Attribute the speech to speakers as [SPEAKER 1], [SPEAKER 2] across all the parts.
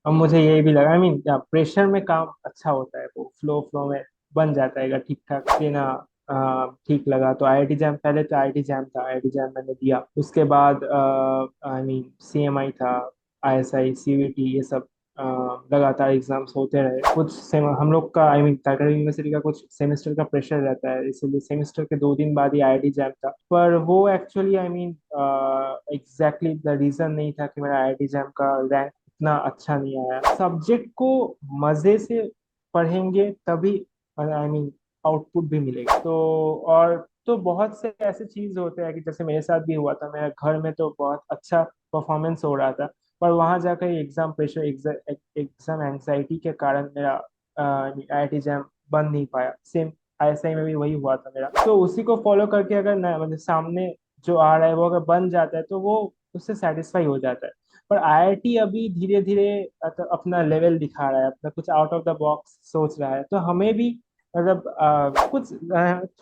[SPEAKER 1] अब मुझे ये भी लगा, आई मीन प्रेशर में काम अच्छा होता है, वो फ्लो फ्लो में बन जाता है ठीक ठाक देना। ठीक लगा तो आईआईटी जैम, पहले तो आईआईटी जैम था, आईआईटी जैम मैंने दिया। उसके बाद आई मीन सीएमआई था, आईएसआई, सीवीटी, ये सब अ, लगातार एग्जाम्स होते रहे। कुछ हम लोग का आई मीन टाटा यूनिवर्सिटी का कुछ सेमेस्टर का प्रेशर रहता है, इसलिए सेमेस्टर के 2 दिन बाद ही आईआईटी जैम था। पर वो actually I mean exactly the reason नहीं था कि मेरा आईआईटी जैम का रैंक इतना अच्छा नहीं आया। सब्जेक्ट को मजे से पढ़ेंगे तभी आई मीन आउटपुट भी मिलेगा। तो और तो बहुत से ऐसे चीज होते हैं कि जैसे मेरे साथ भी हुआ था, मेरा घर में तो बहुत अच्छा परफॉर्मेंस हो रहा था, पर वहां जाकर एग्जाम प्रेशर, एग्जाम एंजाइटी के कारण मेरा आईआईटी जैम बन नहीं पाया। सेम आईएसआई में भी वही हुआ था मेरा। तो उसी को फॉलो करके अगर मतलब सामने जो आ रहा है वो अगर बन जाता है तो वो उससे सेटिस्फाई हो जाता है। पर आईआईटी अभी धीरे धीरे अपना लेवल दिखा रहा है, अपना कुछ आउट ऑफ द बॉक्स सोच रहा है, तो हमें भी मतलब कुछ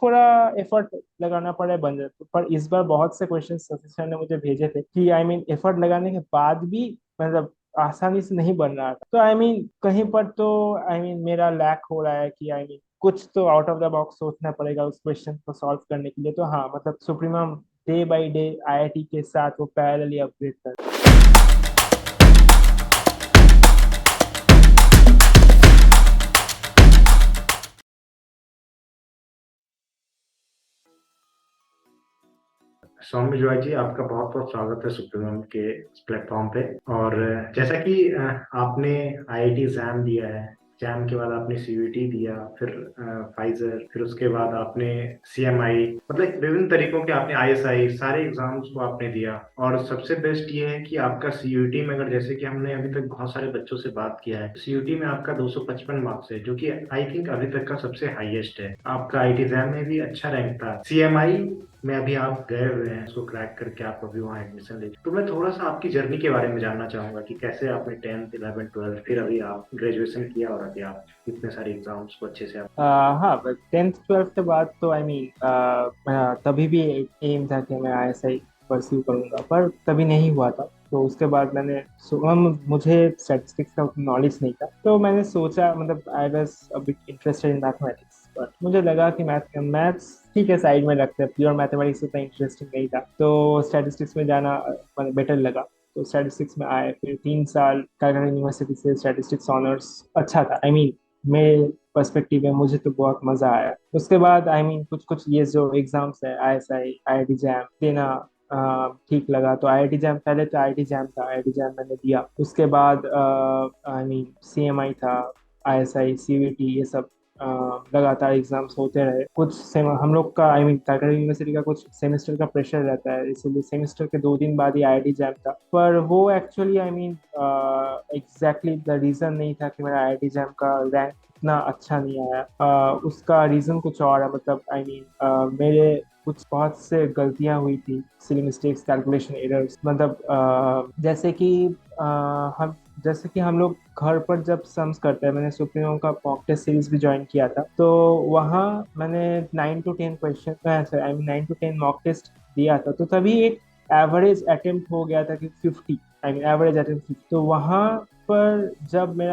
[SPEAKER 1] थोड़ा एफर्ट लगाना पड़े बन जाए। पर इस बार बहुत से क्वेश्चन सतीश सर ने मुझे भेजे थे कि आई मीन एफर्ट लगाने के बाद भी मतलब आसानी से नहीं बन रहा था। तो आई मीन कहीं पर तो आई मीन मेरा लैक हो रहा है कि आई मीन कुछ तो आउट ऑफ द बॉक्स सोचना पड़ेगा उस क्वेश्चन को सॉल्व करने के लिए। तो हाँ, मतलब supremum day by day IIT के साथ वो पैरेलली अपग्रेड कर।
[SPEAKER 2] सौम्य जॉय जी, आपका बहुत बहुत स्वागत है सुप्रीमम के इस प्लेटफॉर्म पे। और जैसा कि आपने आईआईटी जैम दिया है, जैम के बाद आपने सीयूईटी दिया, फिर फाइजर, फिर उसके बाद आपने सीएमआई, मतलब विभिन्न तरीकों के आपने आईएसआई, सारे एग्जाम्स को आपने दिया। और सबसे बेस्ट ये है कि आपका सीयूईटी में, अगर जैसे कि हमने अभी तक बहुत सारे बच्चों से बात किया है, सीयूईटी में आपका 255 मार्क्स है, जो कि आई थिंक अभी तक का सबसे हाईएस्ट है। आपका आईआईटी जैम में भी अच्छा रैंक था। सीएमआई में अभी आप गए हुए हैं, उसको क्रैक करके आप अभी वहाँ एडमिशन ले। तो मैं थोड़ा सा आपकी जर्नी के बारे में जानना चाहूंगा कि कैसे आपने 10th 11th 12th, फिर अभी आप ग्रेजुएशन किया, और अभी आप इतने सारे एग्जाम्स को अच्छे से आप।
[SPEAKER 1] हाँ, 10th 12th के बाद तो आई मीन मेरा तभी भी एम था कि मैं आईएसआई परस्यू करूंगा, पर तभी नहीं हुआ था। तो उसके बाद मुझे स्टैटिस्टिक्स का उतना नॉलेज नहीं था, तो मैंने सोचा, मतलब I was a bit interested in mathematics, but मुझे लगा कि मैथ्स ठीक है, साइड में रखते हैं, प्योर मैथमेटिक्स उतना इंटरेस्टिंग नहीं था, तो स्टैटिस्टिक्स में जाना बेटर लगा। तो स्टैटिस्टिक्स में आए, फिर 3 साल कलकत्ता यूनिवर्सिटी से स्टैटिस्टिक्स ऑनर्स अच्छा था, आई मीन मेरे पर्सपेक्टिव में मुझे तो बहुत मजा आया। उसके बाद आई मीन कुछ कुछ ये जो एग्जाम्स है, आईएसआई, आईआईटी जैम देना ठीक लगा तो आईआईटी जैम, पहले तो आईआईटी जैम था, आईआईटी जैम मैंने दिया। उसके बाद आई मीन सीएमआई था, आईएसआई, सीवीटी, ये सब लगातार एग्जाम्स होते रहे। हम लोग का आई मीन टाटा यूनिवर्सिटी का कुछ सेमेस्टर का प्रेशर रहता है, इसलिए सेमेस्टर के 2 दिन बाद ही आईआईटी जैम था। पर वो actually I mean exactly the reason नहीं था कि मेरा आईआईटी जैम का रैंक इतना अच्छा नहीं आया। उसका रीजन कुछ और है, मतलब आई मीन मेरे कुछ बहुत से गलतियां हुई थी, सिली मिस्टेक्स, कैलकुलेशन एरर्स, मतलब अ, हम जैसे कि हम लोग घर पर जब सम्स करते हैं, मैंने सुप्रीमो का मॉक टेस्ट सीरीज भी ज्वाइन किया था, तो वहाँ मैंने 9 to 10 question, I mean 9 to 10 mock test दिया था, तो तभी एक एवरेज अटेम्प्ट हो गया था कि 50, आई मीन एवरेज अटेम्प्ट 50। तो वहाँ पर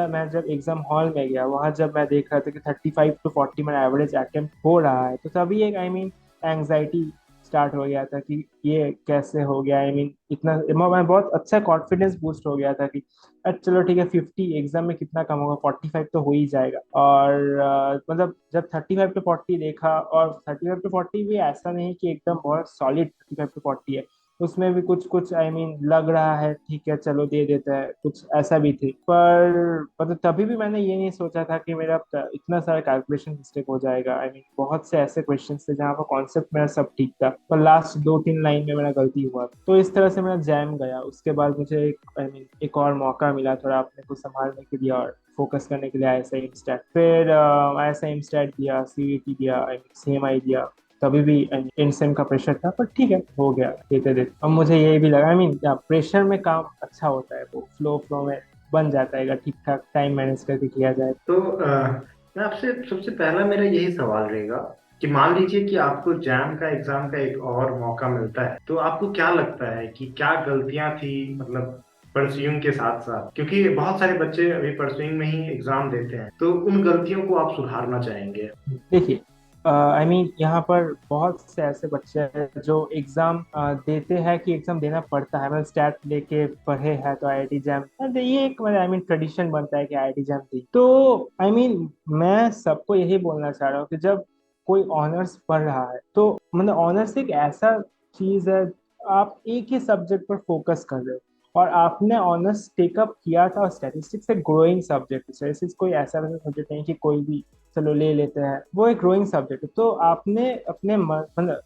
[SPEAKER 1] मैं जब एग्जाम हॉल में गया, वहाँ जब मैं देख रहा था कि 35 to 40 मेरा एवरेज अटेम्प्ट हो रहा है, तो तभी एक आई मीन एंग्जाइटी स्टार्ट हो गया था कि ये कैसे हो गया, आई मीन इतना। मैं बहुत अच्छा कॉन्फिडेंस बूस्ट हो गया था कि अच्छा चलो ठीक है, 50 एग्जाम में कितना कम होगा, 45 तो हो ही जाएगा। और मतलब जब 35 to 40 देखा, और 35 to 40 भी ऐसा नहीं कि एकदम बहुत सॉलिड 35 to 40 है, उसमें भी कुछ कुछ आई मीन लग रहा है ठीक है चलो दे देता है, कुछ ऐसा भी थी। पर मतलब तभी भी मैंने ये नहीं सोचा था कि मेरा इतना सारा कैलकुलेशन मिस्टेक हो जाएगा। आई मीन बहुत से ऐसे क्वेश्चन थे जहाँ पर कॉन्सेप्ट मेरा सब ठीक था, पर लास्ट 2 3 लाइन में मेरा गलती हुआ, तो इस तरह से मेरा जैम गया। उसके बाद मुझे एक आई मीन एक और मौका मिला थोड़ा अपने को संभालने के लिए और फोकस करने के लिए, आईएसआई एमस्टैट, फिर आईएसआई एमस्टैट दिया, सीवीटी दिया, आई मीन सीएमआई दिया। तभी भी इनसेम का प्रेशर था, पर ठीक है, हो गया देते देते। अब मुझे ये भी लगा, आई मीन प्रेशर में काम अच्छा होता है, वो फ्लो फ्लो में बन जाता है ठीक ठाक, टाइम मैनेज करके किया जाए।
[SPEAKER 2] तो मैं आपसे सबसे पहला मेरा यही सवाल रहेगा कि मान लीजिए कि आपको जैम का एग्जाम का एक और मौका मिलता है, तो आपको क्या लगता है कि क्या गलतियां थी, मतलब परस्यूइंग के साथ साथ, क्योंकि बहुत सारे बच्चे अभी परस्यूइंग में ही एग्जाम देते हैं, तो उन गलतियों को आप सुधारना चाहेंगे?
[SPEAKER 1] देखिए, आई मीन यहाँ पर बहुत से ऐसे बच्चे हैं जो एग्जाम देते हैं कि एग्जाम देना पड़ता है, मतलब स्टैट लेके पढ़े हैं तो आईआईटी जैम, ये एक मतलब आई मीन ट्रेडिशन बनता है कि आईआईटी जैम दी। तो आई मीन मैं सबको यही बोलना चाह रहा हूँ कि जब कोई ऑनर्स पढ़ रहा है तो मतलब ऑनर्स एक ऐसा चीज है, आप एक ही सब्जेक्ट पर फोकस कर रहे हो, और आपने ऑनर्स टेकअप किया था, और स्टैटिस्टिक्स एक ग्रोइंग सब्जेक्ट है। स्टैटिस्टिक्स कोई ऐसा सब्जेक्ट नहीं कि कोई भी चलो ले लेते हैं, वो एक ग्रोइंग सब्जेक्ट है। तो आपने अपने मन मतलब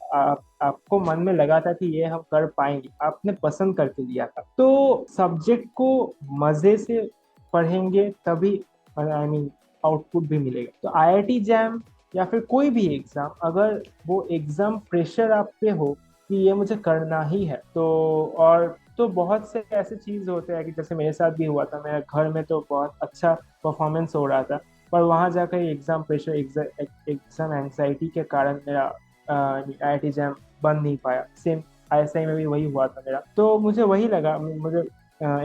[SPEAKER 1] आपको मन में लगा था कि ये हम कर पाएंगे, आपने पसंद करके लिया था, तो सब्जेक्ट को मजे से पढ़ेंगे तभी आई मीन आउटपुट भी मिलेगा। तो आईआईटी जैम या फिर कोई भी एग्जाम, अगर वो एग्जाम प्रेशर आप पे हो कि ये मुझे करना ही है, तो और तो बहुत से ऐसे चीज होते हैं कि जैसे मेरे साथ भी हुआ था, मेरे घर में तो बहुत अच्छा परफॉर्मेंस हो रहा था, पर वहां जाकर एग्जाम प्रेशर, एग्जाम एंग्जाइटी के कारण मेरा आईआईटी जैम बन नहीं पाया। सेम आईएसआई में भी वही हुआ था मेरा। तो मुझे वही लगा, मुझे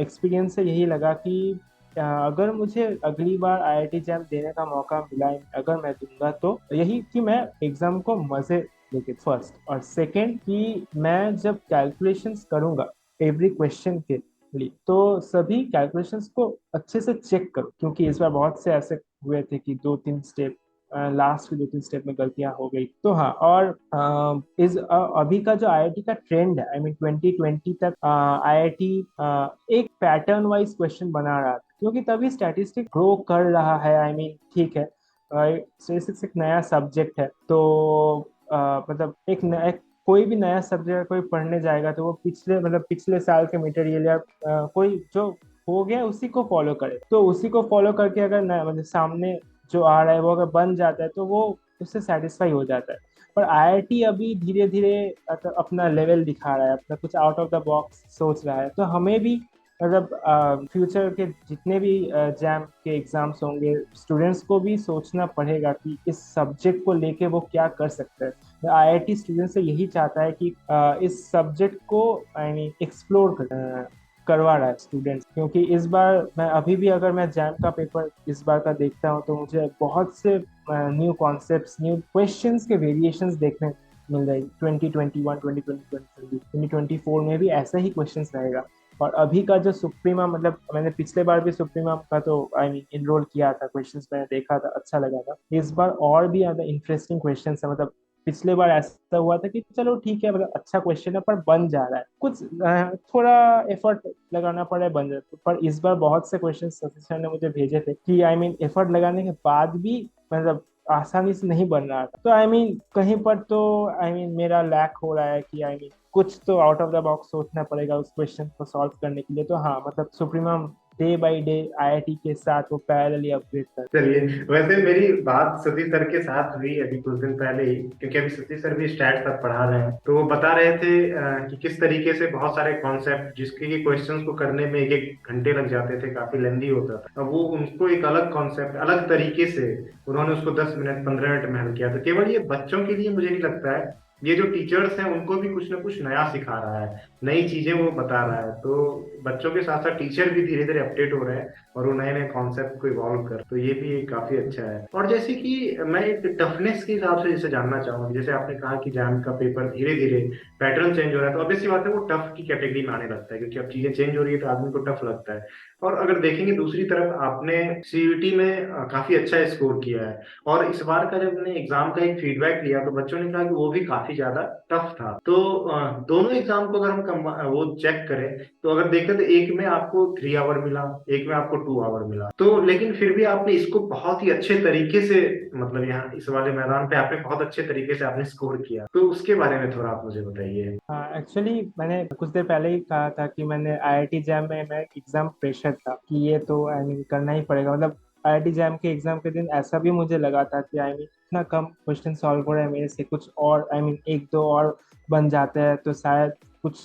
[SPEAKER 1] एक्सपीरियंस से यही लगा कि अगर मुझे अगली बार आईआईटी जैम देने का मौका मिला, अगर मैं दूंगा, तो यही कि मैं एग्जाम को मजे लेके, फर्स्ट, और सेकंड कि मैं जब कैलकुलेशंस करूंगा एवरी क्वेश्चन के लिए, तो सभी कैलकुलेशंस को अच्छे से चेक करो, क्योंकि इस बार बहुत से ऐसे हुए थे कि 2-3 स्टेप, लास्ट के 2-3 स्टेप में गलतियां हो गई। तो हाँ, और अभी का जो आईआईटी का ट्रेंड है, आई मीन 2020 तक आईआईटी एक पैटर्न वाइज क्वेश्चन बना रहा था, क्योंकि तभी स्टैटिस्टिक ग्रो कर रहा है। आई मीन ठीक है, स्टैटिस्टिक्स एक नया सब्जेक्ट है, तो मतलब एक कोई भी नया सब्जेक्ट कोई पढ़ने जाएगा तो वो पिछले साल के मटेरियल या कोई जो हो गया उसी को फॉलो करे, तो उसी को फॉलो करके अगर नया मतलब सामने जो आ रहा है वो अगर बन जाता है तो वो उससे सेटिस्फाई हो जाता है। पर आईआईटी अभी धीरे धीरे अपना लेवल दिखा रहा है, अपना कुछ आउट ऑफ द बॉक्स सोच रहा है, तो हमें भी मतलब फ्यूचर के जितने भी जैम के एग्जाम्स होंगे, स्टूडेंट्स को भी सोचना पड़ेगा कि इस सब्जेक्ट को लेके वो क्या कर सकते हैं। आईआईटी स्टूडेंट से यही चाहता है कि इस सब्जेक्ट को आई मीन एक्सप्लोर करवा रहा है स्टूडेंट्स, क्योंकि इस बार मैं अभी भी अगर मैं जैम का पेपर इस बार का देखता हूँ तो मुझे बहुत से न्यू कॉन्सेप्ट्स, न्यू क्वेश्चंस के वेरिएशंस देखने मिल रही। 2021, 2024 में भी ऐसा ही क्वेश्चंस रहेगा। और अभी का जो सुप्रीमा, मतलब मैंने पिछले बार भी सुप्रीमा का तो आई मीन इनरोल किया था, क्वेश्चंस मैंने देखा था, अच्छा लगा था। इस बार और भी ज्यादा इंटरेस्टिंग क्वेश्चंस है, मतलब पिछले बार ऐसा हुआ था कि चलो ठीक है, मतलब अच्छा क्वेश्चन है पर बन जा रहा है, कुछ थोड़ा एफर्ट लगाना पड़ा है, बन जाता है। पर इस बार बहुत से क्वेश्चन सतीश सर ने मुझे भेजे थे कि आई मीन एफर्ट लगाने के बाद भी मतलब आसानी से नहीं बन रहा था। तो आई मीन कहीं पर तो आई मीन मेरा लैक हो रहा है कि आई मीन कुछ तो आउट ऑफ द बॉक्स सोचना पड़ेगा उस क्वेश्चन को सॉल्व करने के लिए। तो हाँ, मतलब सुप्रीमा डे बाय डे आईआईटी के साथ वो पैरेलली अपग्रेड कर।
[SPEAKER 2] चलिए, वैसे मेरी बात सतीश सर के साथ हुई अभी कुछ दिन पहले ही, क्योंकि अभी सतीश सर भी स्टैट तक पढ़ा रहे हैं, तो वो बता रहे थे कि किस तरीके से बहुत सारे कॉन्सेप्ट जिसके कि क्वेश्चंस को करने में 1-1 घंटे लग जाते थे, काफी लेंदी होता था, अब वो उनको एक अलग कॉन्सेप्ट अलग तरीके से उन्होंने उसको 10 मिनट 15 मिनट में हल किया। तो केवल ये बच्चों के लिए मुझे नहीं लगता है, ये जो टीचर्स हैं उनको भी कुछ ना कुछ नया सिखा रहा है, नई चीजें वो बता रहा है। तो बच्चों के साथ साथ टीचर भी धीरे धीरे अपडेट हो रहे हैं और वो नए नए कॉन्सेप्ट को इवॉल्व कर, तो ये भी काफी अच्छा है। और जैसे कि मैं एक टफनेस के हिसाब से जैसे जानना चाहूंगा, जैसे आपने कहा कि जैम का पेपर धीरे धीरे पैटर्न चेंज हो रहा है, तो ऑब्वियसली बात है वो टफ की कैटेगरी में आने लगता है, क्योंकि अब चीजें चेंज हो रही है तो आदमी को टफ लगता है। और अगर देखेंगे दूसरी तरफ, आपने सीयूईटी में काफी अच्छा स्कोर किया है, और इस बार का जब मैंने एग्जाम का एक फीडबैक लिया तो बच्चों ने कहा कि वो भी काफी ज्यादा टफ था। तो दोनों एग्जाम को अगर हम वो चेक करें, तो अगर देखें तो एक में आपको 3 आवर मिला, एक में आपको 2 आवर मिला, तो लेकिन फिर भी आपने इसको बहुत ही अच्छे तरीके से, मतलब यहाँ इस वाले मैदान पे आपने बहुत अच्छे तरीके से आपने स्कोर किया, तो उसके बारे में थोड़ा आप मुझे बताइए।
[SPEAKER 1] हाँ, एक्चुअली मैंने कुछ देर पहले ही कहा था कि मैंने आईआईटी जैम में मैं एग्जाम प्रेशर था कि ये तो आई मीन करना ही पड़ेगा। मतलब आईआईटी जैम के एग्जाम के दिन ऐसा भी मुझे लगा था कि आई मीन इतना कम क्वेश्चन सॉल्व हो रहा है मेरे से, कुछ और आई मीन एक दो और बन जाते हैं तो शायद कुछ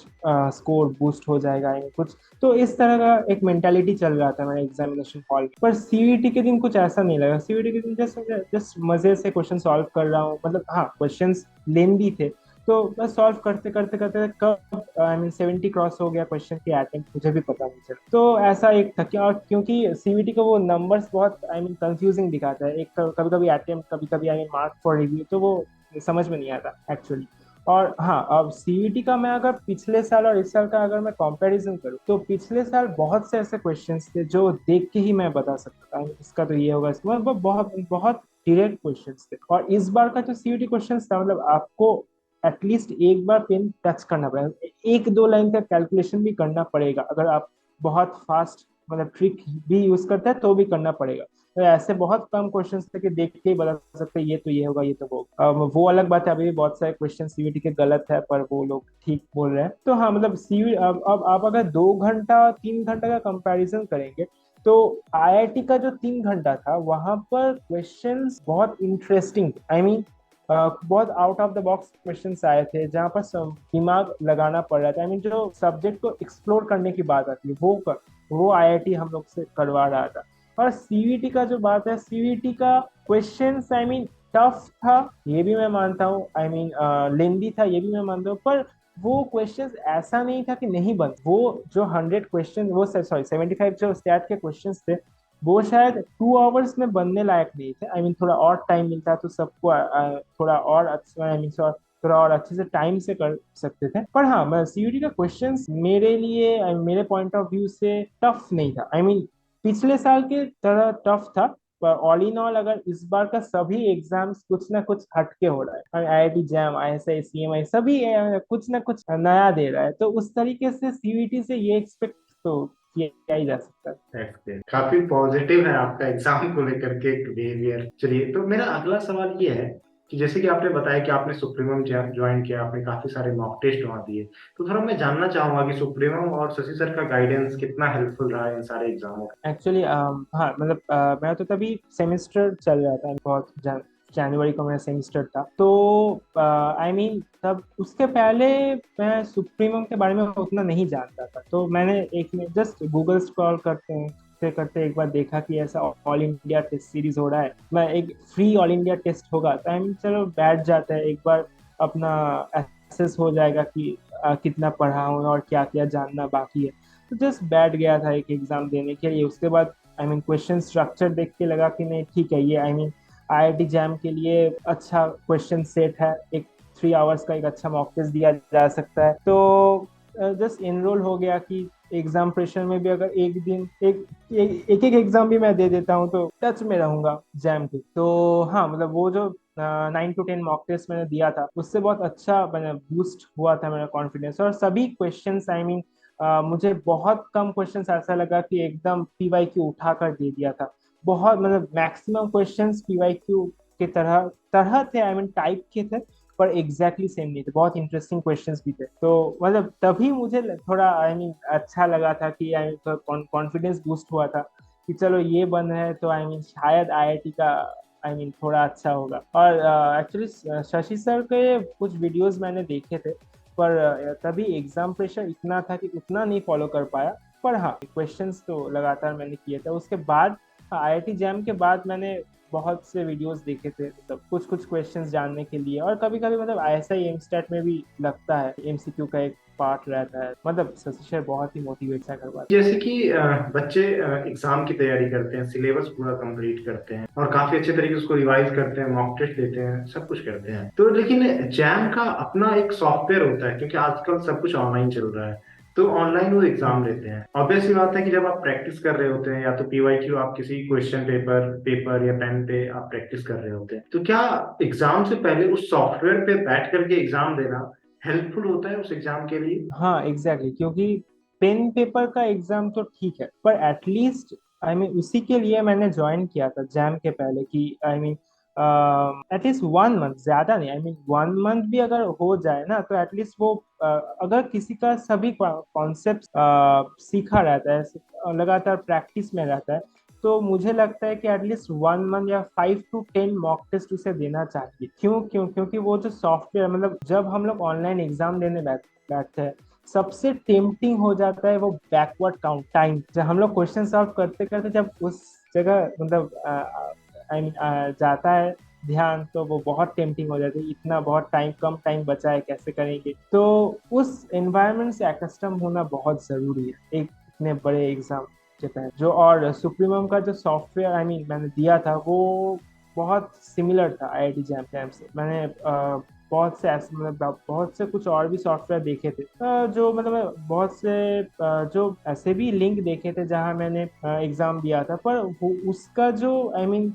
[SPEAKER 1] स्कोर बूस्ट हो जाएगा, आई मीन कुछ। तो इस तरह का एक मेंटालिटी चल रहा था मेरे एग्जामिनेशन हॉल में। पर सीईटी के दिन कुछ ऐसा नहीं लगा। सीईटी के दिन जस्ट जस्ट मजे से क्वेश्चन सॉल्व कर रहा हूँ, मतलब हाँ क्वेश्चंस लेंदी थे, तो बस सॉल्व करते करते करते कब आई मीन 70 क्रॉस हो गया क्वेश्चन के अटेम्प्ट, मुझे भी पता नहीं चला। तो ऐसा एक था कि, और क्योंकि सीवीटी को वो नंबर्स बहुत आई मीन कंफ्यूजिंग दिखाता है, एक कभी कभी अटेम्प्ट, कभी कभी I mean mark for review, तो वो समझ में नहीं आता एक्चुअली। और हाँ, अब सीवीटी का मैं अगर पिछले साल और इस साल का अगर मैं कंपैरिजन करूँ, तो पिछले साल बहुत से ऐसे क्वेश्चंस थे जो देख के ही मैं बता सकता था इसका तो ये होगा, इसका मतलब बहुत बहुत डायरेक्ट क्वेश्चंस थे। और इस बार का जो सीवीटी क्वेश्चंस था, मतलब आपको एटलीस्ट एक बार पेन टच करना पड़ेगा, एक दो लाइन का कैलकुलेशन भी करना पड़ेगा, अगर आप बहुत फास्ट मतलब ट्रिक भी यूज करते हैं तो भी करना पड़ेगा। तो ऐसे बहुत कम क्वेश्चंस थे कि देख के ही बता सकते हैं ये तो ये होगा, ये तो वो वो अलग बात है। अभी भी बहुत सारे क्वेश्चन सीवीटी के गलत है, पर वो लोग ठीक बोल रहे हैं। तो हाँ, मतलब सीवी अब आप अगर 2 घंटा 3 घंटा का कंपैरिजन करेंगे, तो आईआईटी का जो 3 घंटा था वहां पर क्वेश्चंस बहुत इंटरेस्टिंग, आई मीन बहुत out of the box questions आए थे, जहाँ पर दिमाग लगाना पड़ रहा था। आई मीन जो सब्जेक्ट को एक्सप्लोर करने की बात आती है, वो आईआईटी हम लोग से करवा रहा था। और सीवीटी का जो बात है, सीवीटी का क्वेश्चंस आई मीन टफ था, ये भी मैं मानता हूँ, आई मीन लेंदी था, ये भी मैं मानता हूँ, पर वो क्वेश्चंस ऐसा नहीं था कि नहीं बन, वो जो 100 क्वेश्चन, वो सॉरी 75 जो स्टैट के क्वेश्चंस थे, वो शायद 2 आवर्स में बनने लायक नहीं थे। आई मीन थोड़ा और टाइम मिलता तो सबको थोड़ा और अच्छा, आई मीन थोड़ा और अच्छे से टाइम से कर सकते थे। पर हाँ, मैं सीयूटी का क्वेश्चंस मेरे लिए मेरे पॉइंट ऑफ व्यू से टफ नहीं था, आई मीन पिछले साल के तरह टफ था। पर ऑल इन ऑल अगर इस बार का सभी एग्जाम्स कुछ ना कुछ हटके हो रहा है, आईआईटी जैम, आईएसआई, सीएमआई, सभी कुछ ना कुछ नया दे रहा है, तो उस तरीके से सीयूटी से ये एक्सपेक्ट तो किया ही जा सकता है।
[SPEAKER 2] काफी पॉजिटिव है आपका एग्जाम को लेकर के बिहेवियर। चलिए, तो मेरा अगला सवाल ये है कि जैसे कि आपने बताया कि आपने सुप्रीमम ज्वाइन किया, आपने काफी सारे मॉक टेस्ट वहाँ दिए, तो थोड़ा मैं जानना चाहूंगा कि सुप्रीमम और शशि सर का गाइडेंस कितना हेल्पफुल रहा इन सारे एग्जामों में।
[SPEAKER 1] एक्चुअली हाँ, मतलब मैं तो तभी सेमेस्टर चल रहा था, बहुत जनवरी का मेरा सेमेस्टर था, तो आई मीन तब उसके पहले मैं सुप्रीमम के बारे में उतना नहीं जानता था। तो मैंने एक जस्ट गूगल स्क्रॉल करते करते एक बार देखा कि ऐसा ऑल इंडिया टेस्ट सीरीज हो रहा है, मैं एक फ्री ऑल इंडिया टेस्ट होगा, तो आई मीन चलो बैठ जाता है एक बार, अपना एसेस हो जाएगा कि कितना पढ़ा हूँ और क्या क्या जानना बाकी है। तो जस्ट बैठ गया था एक एग्जाम देने के लिए। उसके बाद आई मीन क्वेश्चन स्ट्रक्चर देख के लगा कि नहीं ठीक है, ये आई मीन आईआईटी जैम के लिए अच्छा क्वेश्चन सेट है, एक 3 आवर्स का एक अच्छा मॉक टेस्ट दिया जा सकता है। तो जस्ट इनरोल हो गया कि एग्जाम प्रेशर में भी अगर एक दिन एक एग्जाम भी मैं दे देता हूँ तो टच में रहूंगा जैम के। तो हाँ, मतलब वो जो 9 to 10 मॉक टेस्ट मैंने दिया था, उससे बहुत अच्छा मैंने बूस्ट हुआ था मेरा कॉन्फिडेंस। और सभी क्वेश्चंस आई मीन मुझे बहुत कम क्वेश्चंस ऐसा लगा कि एकदम पीवाईक्यू उठा कर दे दिया था। बहुत मतलब मैक्सिमम क्वेश्चंस पीवाईक्यू के तरह तरह थे, आई मीन टाइप के थे, पर एग्जैक्टली सेम नहीं थे, बहुत इंटरेस्टिंग क्वेश्चंस भी थे। तो मतलब तभी मुझे थोड़ा आई मीन अच्छा लगा था कि आई मीन कॉन्फिडेंस बूस्ट हुआ था कि चलो ये बन है तो आई मीन शायद आईआईटी का आई मीन थोड़ा अच्छा होगा। और एक्चुअली शशि सर के कुछ वीडियोस मैंने देखे थे, पर तभी एग्जाम प्रेशर इतना था कि उतना नहीं फॉलो कर पाया। पर हाँ, क्वेश्चंस तो लगातार मैंने किए थे। उसके बाद आईआईटी जैम के बाद मैंने बहुत से वीडियोस देखे थे, मतलब कुछ कुछ क्वेश्चंस जानने के लिए। और कभी कभी मतलब ऐसा ही एमस्टेट में भी लगता है, एमसीक्यू का एक पार्ट रहता है। मतलब शशि सर बहुत ही मोटिवेट करवाते
[SPEAKER 2] जैसे कि बच्चे एग्जाम की तैयारी करते हैं, सिलेबस पूरा कंप्लीट करते हैं और काफी अच्छे तरीके से उसको रिवाइज करते हैं, मॉक टेस्ट देते हैं, सब कुछ करते हैं, तो लेकिन जैम का अपना एक सॉफ्टवेयर होता है, क्योंकि आजकल सब कुछ ऑनलाइन चल रहा है, तो ऑनलाइन वो
[SPEAKER 1] हैं।
[SPEAKER 2] एग्जाम लेते हैं। ऑब्वियस सी बात है कि जब आप प्रैक्टिस कर रहे होते हैं, या तो पीवाईक्यू आप किसी क्वेश्चन पेपर या पेन पे आप प्रैक्टिस कर रहे होते हैं, तो क्या एग्जाम से पहले उस सॉफ्टवेयर पे बैठ करके एग्जाम देना हेल्पफुल होता है उस एग्जाम के लिए?
[SPEAKER 1] हाँ एग्जैक्टली, क्योंकि पेन पेपर का एग्जाम तो ठीक है, पर एटलीस्ट आई मीन उसी के लिए मैंने ज्वाइन किया था जैम के पहले कि आई मीन एटलीस्ट 1 मंथ, ज्यादा नहीं, आई मीन 1 मंथ भी अगर हो जाए ना, तो एटलीस्ट वो अगर किसी का सभी कॉन्सेप्ट सीखा रहता है, लगातार प्रैक्टिस में रहता है, तो मुझे लगता है कि एटलीस्ट 1 मंथ या 5 to 10 मॉक टेस्ट उसे देना चाहिए। क्यों क्यों क्योंकि वो जो सॉफ्टवेयर, मतलब जब हम लोग ऑनलाइन एग्जाम देने बैठते हैं, सबसे टेम्पटिंग हो जाता है वो बैकवर्ड काउंट टाइम, जब हम लोग क्वेश्चन सॉल्व करते करते जब उस जगह मतलब आई मीन जाता है ध्यान, तो वो बहुत टेम्पटिंग हो जाती है, इतना बहुत टाइम, कम टाइम बचा है, कैसे करेंगे। तो उस एनवायरनमेंट से एक्स्टम होना बहुत जरूरी है एक इतने बड़े एग्जाम के तहत। जो और सुप्रीमम का जो सॉफ्टवेयर मैंने दिया था, वो बहुत सिमिलर था आईआईटी जैम से। मैंने बहुत से ऐसे बहुत से कुछ और भी सॉफ्टवेयर देखे थे, जो बहुत से जो ऐसे भी लिंक देखे थे जहां मैंने एग्जाम दिया था, पर उसका जो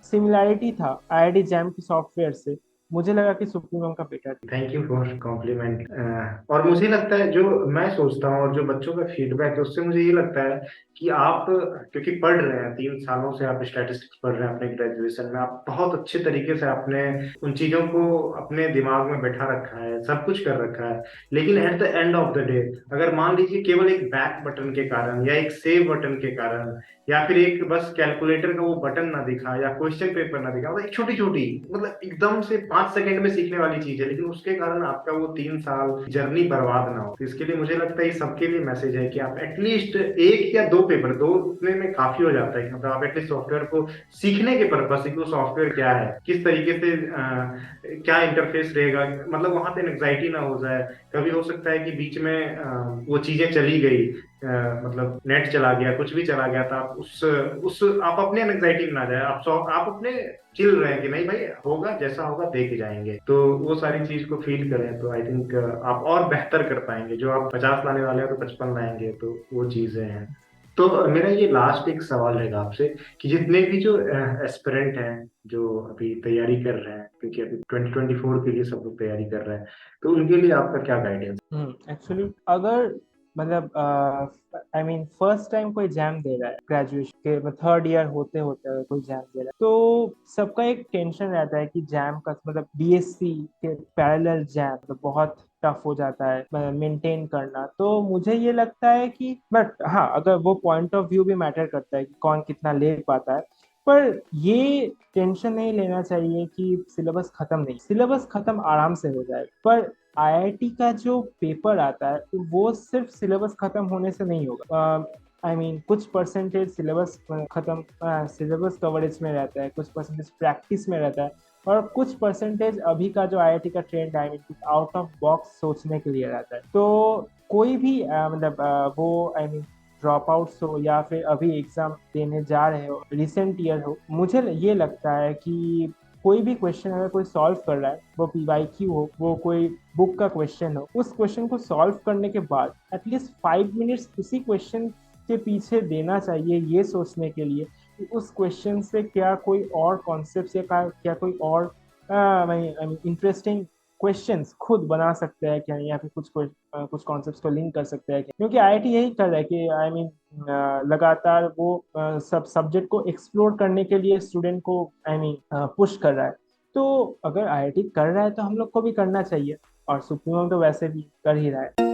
[SPEAKER 1] सिमिलैरिटी था आईआईटी जैम के सॉफ्टवेयर से, मुझे लगा कि सुप्रीमम का बेटर था।
[SPEAKER 2] Thank you for compliment. और मुझे लगता है, जो मैं सोचता हूँ और जो बच्चों का फीडबैक है, उससे मुझे ये लगता है कि आप क्योंकि पढ़ रहे हैं, 3 सालों से आप स्टैटिस्टिक्स पढ़ रहे हैं अपने ग्रेजुएशन में, आप बहुत अच्छे तरीके से आपने उन चीजों को अपने दिमाग में बैठा रखा है, सब कुछ कर रखा है। लेकिन at the end of the day, अगर मान लीजिए केवल एक बैक बटन के कारण या एक सेव बटन के कारण या फिर एक बस कैलकुलेटर का वो बटन ना दिखा या क्वेश्चन पेपर ना दिखा, मतलब एक छोटी छोटी, मतलब एकदम से 5 सेकंड में सीखने वाली चीज है, लेकिन उसके कारण आपका वो 3 साल जर्नी बर्बाद ना हो। तो इसके लिए मुझे लगता है ये सबके लिए मैसेज है कि आप एटलीस्ट 1 या 2 पेपर दो, उतने में काफी हो जाता है कि मतलब आप एटलीस्ट सॉफ्टवेयर को सीखने के पर्पज से कि वो सॉफ्टवेयर क्या है, किस तरीके से क्या इंटरफेस रहेगा, मतलब वहां पे एंग्जाइटी ना हो जाए। कभी हो सकता है कि बीच में वो चीजें चली गई, मतलब नेट चला गया, कुछ भी चला गया, तो आप उस आप अपने एंग्जाइटी में ना जाए, आप अपने चिल रहे हैं कि नहीं भाई, होगा जैसा होगा देख जाएंगे, तो वो सारी चीज को फील करें, तो आई थिंक आप और बेहतर कर पाएंगे। जो आप 50 लाने वाले हैं तो 55 लाएंगे, तो वो चीजें हैं। तो मेरा ये लास्ट एक सवाल रहेगा आपसे कि जितने भी जो एस्पिरेंट हैं, जो अभी तैयारी कर रहे हैं, क्योंकि अभी 2024 के लिए सब लोग तैयारी कर रहे हैं, तो उनके लिए आपका क्या गाइडेंस?
[SPEAKER 1] एक्चुअली अगर फर्स्ट टाइम कोई एग्जाम दे रहा है, ग्रेजुएशन के थर्ड ईयर होते होते अगर कोई एग्जाम दे रहा है, तो सबका एक टेंशन रहता है कि जैम का बीएससी के पैरेलल जैम बहुत टफ हो जाता है मेंटेन करना। तो मुझे ये लगता है कि, बट हाँ, अगर वो पॉइंट ऑफ व्यू भी मैटर करता है कि कौन कितना ले पाता है, पर ये टेंशन नहीं लेना चाहिए कि सिलेबस खत्म नहीं, सिलेबस खत्म आराम से हो जाए, पर आईआईटी का जो पेपर आता है वो सिर्फ सिलेबस खत्म होने से नहीं होगा। कुछ परसेंटेज सिलेबस खत्म, सिलेबस कवरेज में रहता है, कुछ परसेंटेज प्रैक्टिस में रहता है, और कुछ परसेंटेज अभी का जो आईआईटी का ट्रेंड आउट ऑफ बॉक्स सोचने के लिए रहता है। तो कोई भी वो ड्रॉप आउट्स हो या फिर अभी एग्जाम देने जा रहे हो, रिसेंट ईयर हो, मुझे ये लगता है कि कोई भी क्वेश्चन अगर कोई सॉल्व कर रहा है, वो पीवाईक्यू हो, वो कोई बुक का क्वेश्चन हो, उस क्वेश्चन को सॉल्व करने के बाद एटलीस्ट 5 मिनट्स उसी क्वेश्चन के पीछे देना चाहिए, ये सोचने के लिए कि उस क्वेश्चन से क्या कोई और कॉन्सेप्ट या क्या कोई और इंटरेस्टिंग क्वेश्चंस खुद बना सकते हैं क्या, या फिर कुछ कॉन्सेप्ट्स को लिंक कर सकते हैं क्या। क्योंकि आईआईटी यही कर रहा है कि लगातार वो सब सब्जेक्ट को एक्सप्लोर करने के लिए स्टूडेंट को पुश कर रहा है। तो अगर आईआईटी कर रहा है तो हम लोग को भी करना चाहिए, और सुप्रीमो तो वैसे भी कर ही रहा है।